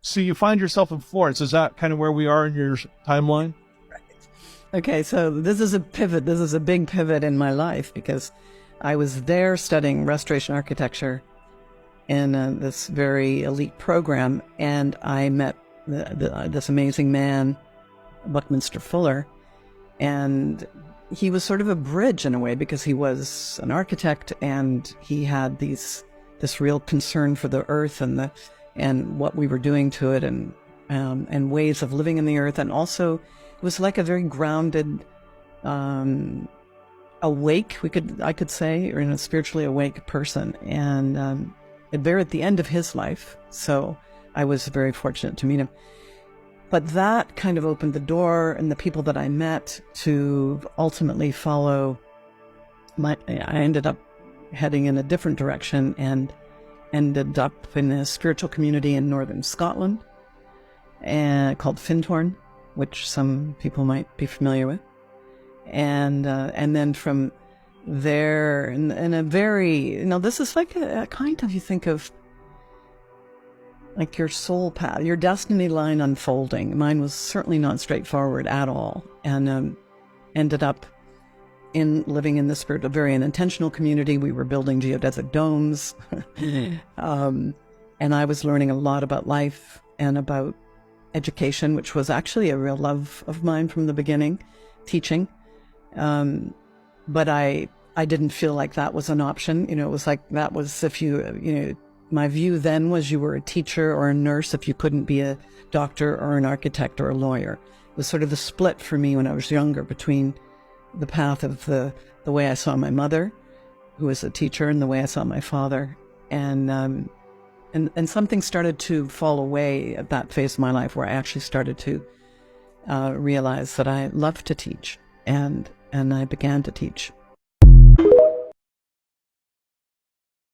So you find yourself in Florence. Is that kind of where we are in your timeline? Okay, so this is a pivot. This is a big pivot in my life because I was there studying restoration architecture in this very elite program, and I met this amazing man, Buckminster Fuller, and he was sort of a bridge in a way because he was an architect and he had this real concern for the earth and what we were doing to it and ways of living in the earth, and also it was like a very grounded, awake, I could say, or in a spiritually awake person, and they're at the end of his life, so I was very fortunate to meet him. But that kind of opened the door, and the people that I met to ultimately follow I ended up heading in a different direction and ended up in a spiritual community in northern Scotland called Fintorn, which some people might be familiar with. And then from there, in a very, this is like a kind of, you think of like your soul path, your destiny line unfolding. Mine was certainly not straightforward at all, and ended up living in this spirit, a very intentional community. We were building geodesic domes, and I was learning a lot about life and about education, which was actually a real love of mine from the beginning, teaching. But I didn't feel like that was an option. It was like that was my view then was you were a teacher or a nurse if you couldn't be a doctor or an architect or a lawyer. It was sort of the split for me when I was younger between the path of the way I saw my mother, who was a teacher, and the way I saw my father. And something started to fall away at that phase of my life where I actually started to realize that I loved to teach, and I began to teach.